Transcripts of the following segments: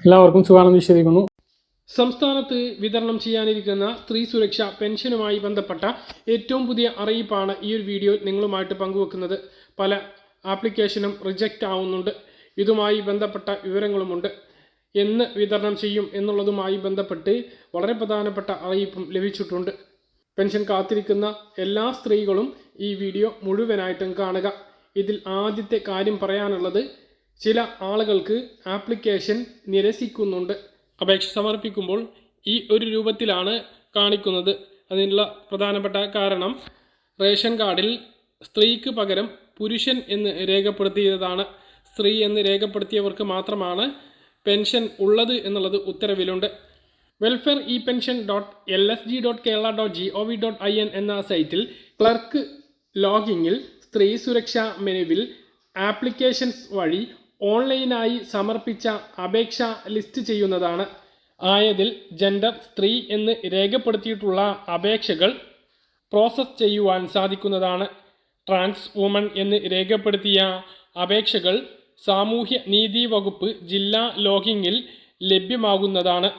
എല്ലാവർക്കും സുഖാണെന്ന് വിശ്വസിക്കുന്നു. സംസ്ഥാനത്ത് വിതരണം ചെയ്യാനിരിക്കുന്ന സ്ത്രീ സുരക്ഷാ പെൻഷനുമായി ബന്ധപ്പെട്ട ഏറ്റവും പുതിയ അറിയിപ്പാണ് ഈ ഒരു വീഡിയോയിൽ നിങ്ങളുമായിട്ട് പങ്കുവെക്കുന്നത്. പല ആപ്ലിക്കേഷനും റിജക്റ്റ് ആവുന്നുണ്ട്. ഇതുമായി ബന്ധപ്പെട്ട വിവരങ്ങളുമുണ്ട്. എന്ന് വിതരണം ചെയ്യും എന്നുള്ളതുമായി ബന്ധപ്പെട്ട് വളരെ പ്രധാനപ്പെട്ട അറിയിപ്പും ലഭിച്ചിട്ടുണ്ട്. പെൻഷൻ കാത്തിരിക്കുന്ന എല്ലാ സ്ത്രീകളും ഈ വീഡിയോ മുഴുവനായിട്ടും കാണുക. ഇതിൽ ആദ്യത്തെ കാര്യം പറയാനുള്ളത്, ചില ആളുകൾക്ക് ആപ്ലിക്കേഷൻ നിരസിക്കുന്നുണ്ട്. അപേക്ഷ സമർപ്പിക്കുമ്പോൾ ഈ ഒരു രൂപത്തിലാണ് കാണിക്കുന്നത്. അതിനുള്ള പ്രധാനപ്പെട്ട കാരണം, റേഷൻ കാർഡിൽ സ്ത്രീക്ക് പകരം പുരുഷൻ എന്ന് രേഖപ്പെടുത്തിയതാണ്. സ്ത്രീ എന്ന് രേഖപ്പെടുത്തിയവർക്ക് മാത്രമാണ് പെൻഷൻ ഉള്ളത് എന്നുള്ളത് ഉത്തരവിലുണ്ട്. വെൽഫെയർ ഇ പെൻഷൻ .lsg.kerala.gov.in എന്ന സൈറ്റിൽ ക്ലർക്ക് ലോഗിങ്ങിൽ സ്ത്രീ സുരക്ഷാ മെനുവിൽ ആപ്ലിക്കേഷൻസ് വഴി ഓൺലൈനായി സമർപ്പിച്ച അപേക്ഷ ലിസ്റ്റ് ചെയ്യുന്നതാണ്. ആയതിൽ ജെൻഡർ സ്ത്രീ എന്ന് രേഖപ്പെടുത്തിയിട്ടുള്ള അപേക്ഷകൾ പ്രോസസ്സ് ചെയ്യുവാൻ സാധിക്കുന്നതാണ്. ട്രാൻസ് വുമൺ എന്ന് രേഖപ്പെടുത്തിയ അപേക്ഷകൾ സാമൂഹ്യ നീതി വകുപ്പ് ജില്ലാ ലോഗിങ്ങിൽ ലഭ്യമാകുന്നതാണ്.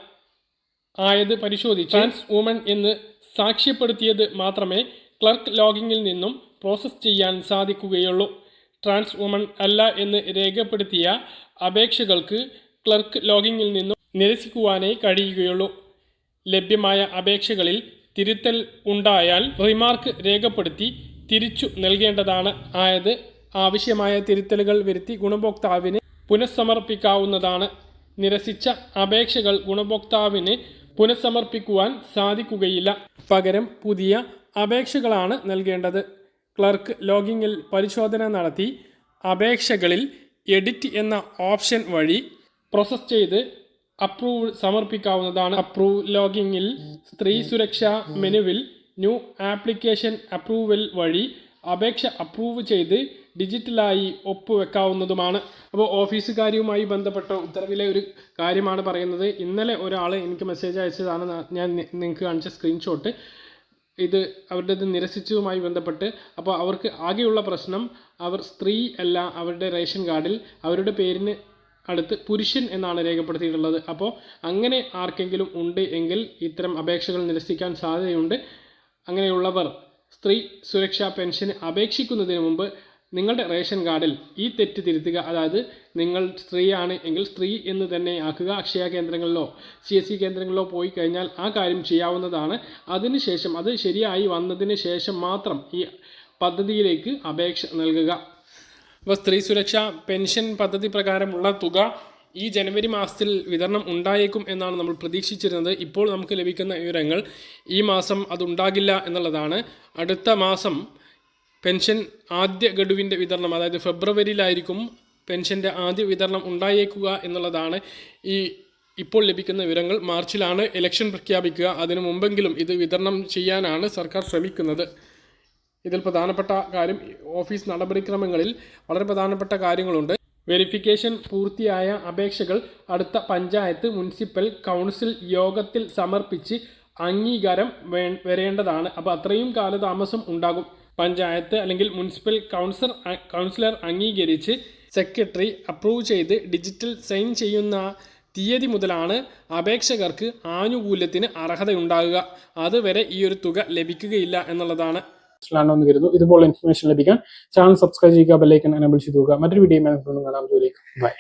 ആയത് പരിശോധിച്ച് ട്രാൻസ് വുമൺ എന്ന് സാക്ഷ്യപ്പെടുത്തിയത് മാത്രമേ ക്ലർക്ക് ലോഗിങ്ങിൽ നിന്നും പ്രോസസ്സ് ചെയ്യാൻ സാധിക്കുകയുള്ളൂ. ട്രാൻസ് വുമൺ അല്ല എന്ന് രേഖപ്പെടുത്തിയ അപേക്ഷകൾക്ക് ക്ലർക്ക് ലോഗിങ്ങിൽ നിന്നും നിരസിക്കുവാനേ കഴിയുകയുള്ളൂ. ലഭ്യമായ അപേക്ഷകളിൽ തിരുത്തൽ ഉണ്ടായാൽ റിമാർക്ക് രേഖപ്പെടുത്തി തിരിച്ചു നൽകേണ്ടതാണ്. ആയത് ആവശ്യമായ തിരുത്തലുകൾ വരുത്തി ഗുണഭോക്താവിന് പുനഃസമർപ്പിക്കാവുന്നതാണ്. നിരസിച്ച അപേക്ഷകൾ ഗുണഭോക്താവിന് പുനഃസമർപ്പിക്കുവാൻ സാധിക്കുകയില്ല. പകരം പുതിയ അപേക്ഷകളാണ് നൽകേണ്ടത്. ക്ലർക്ക് ലോഗിങ്ങിൽ പരിശോധന നടത്തി അപേക്ഷകളിൽ എഡിറ്റ് എന്ന ഓപ്ഷൻ വഴി പ്രോസസ് ചെയ്ത് അപ്രൂവ് സമർപ്പിക്കാവുന്നതാണ്. അപ്രൂവ് ലോഗിങ്ങിൽ സ്ത്രീ സുരക്ഷാ മെനുവിൽ ന്യൂ ആപ്ലിക്കേഷൻ അപ്രൂവൽ വഴി അപേക്ഷ അപ്രൂവ് ചെയ്ത് ഡിജിറ്റലായി ഒപ്പുവെക്കാവുന്നതുമാണ്. അപ്പോൾ ഓഫീസുകാരിയുമായി ബന്ധപ്പെട്ട ഉത്തരവിലെ ഒരു കാര്യമാണ് പറയുന്നത്. ഇന്നലെ ഒരാൾ എനിക്ക് മെസ്സേജ് അയച്ചതാണ് ഞാൻ നിങ്ങൾക്ക് കാണിച്ച സ്ക്രീൻഷോട്ട്. ഇത് അവരുടേത് നിരസിച്ചതുമായി ബന്ധപ്പെട്ട്. അപ്പോൾ അവർക്ക് ആകെയുള്ള പ്രശ്നം, അവർ സ്ത്രീ അല്ല, അവരുടെ റേഷൻ കാർഡിൽ അവരുടെ പേരിന് അടുത്ത് പുരുഷൻ എന്നാണ് രേഖപ്പെടുത്തിയിട്ടുള്ളത്. അപ്പോൾ അങ്ങനെ ആർക്കെങ്കിലും ഉണ്ട് എങ്കിൽ ഇത്തരം അപേക്ഷകൾ നിരസിക്കാൻ സാധ്യതയുണ്ട്. അങ്ങനെയുള്ളവർ സ്ത്രീ സുരക്ഷാ പെൻഷന് അപേക്ഷിക്കുന്നതിന് മുമ്പ് നിങ്ങളുടെ റേഷൻ കാർഡിൽ ഈ തെറ്റ് തിരുത്തുക. അതായത് നിങ്ങൾ സ്ത്രീയാണ് എങ്കിൽ സ്ത്രീ എന്ന് തന്നെ ആക്കുക. അക്ഷയ കേന്ദ്രങ്ങളിലോ CSC കേന്ദ്രങ്ങളിലോ പോയി കഴിഞ്ഞാൽ ആ കാര്യം ചെയ്യാവുന്നതാണ്. അതിനുശേഷം അത് ശരിയായി വന്നതിന് ശേഷം മാത്രം ഈ പദ്ധതിയിലേക്ക് അപേക്ഷ നൽകുക. അപ്പോൾ സ്ത്രീ സുരക്ഷാ പെൻഷൻ പദ്ധതി പ്രകാരമുള്ള തുക ഈ ജനുവരി മാസത്തിൽ വിതരണം ഉണ്ടായേക്കും എന്നാണ് നമ്മൾ പ്രതീക്ഷിച്ചിരുന്നത്. ഇപ്പോൾ നമുക്ക് ലഭിക്കുന്ന വിവരങ്ങൾ ഈ മാസം അതുണ്ടാകില്ല എന്നുള്ളതാണ്. അടുത്ത മാസം പെൻഷൻ ആദ്യ ഗഡുവിൻ്റെ വിതരണം, അതായത് ഫെബ്രുവരിയിലായിരിക്കും പെൻഷൻ്റെ ആദ്യ വിതരണം ഉണ്ടായേക്കുക എന്നുള്ളതാണ് ഇപ്പോൾ ലഭിക്കുന്ന വിവരങ്ങൾ. മാർച്ചിലാണ് ഇലക്ഷൻ പ്രഖ്യാപിക്കുക. അതിനു മുമ്പെങ്കിലും ഇത് വിതരണം ചെയ്യാനാണ് സർക്കാർ ശ്രമിക്കുന്നത്. ഇതിൽ പ്രധാനപ്പെട്ട കാര്യം, ഓഫീസ് നടപടിക്രമങ്ങളിൽ വളരെ പ്രധാനപ്പെട്ട കാര്യങ്ങളുണ്ട്. വെരിഫിക്കേഷൻ പൂർത്തിയായ അപേക്ഷകൾ അടുത്ത പഞ്ചായത്ത്, മുനിസിപ്പൽ കൗൺസിൽ യോഗത്തിൽ സമർപ്പിച്ച് അംഗീകാരം വരേണ്ടതാണ്. അപ്പോൾ അത്രയും കാലതാമസം ഉണ്ടാകും. പഞ്ചായത്ത് അല്ലെങ്കിൽ മുനിസിപ്പൽ കൗൺസിലർ അംഗീകരിച്ച് സെക്രട്ടറി അപ്രൂവ് ചെയ്ത് ഡിജിറ്റൽ സൈൻ ചെയ്യുന്ന തീയതി മുതലാണ് അപേക്ഷകർക്ക് ആനുകൂല്യത്തിന് അർഹതയുണ്ടാകുക. അതുവരെ ഈ ഒരു തുക ലഭിക്കുകയില്ല എന്നുള്ളതാണ്. ഇതുപോലെ ഇൻഫർമേഷൻ ലഭിക്കാൻ ചാനൽ സബ്സ്ക്രൈബ് ചെയ്യുക, ബെല്ലൈക്കൺ എനേബിൾ ചെയ്ത് നോക്കുക. മറ്റൊരു വീഡിയോ കാണാം. ബൈ.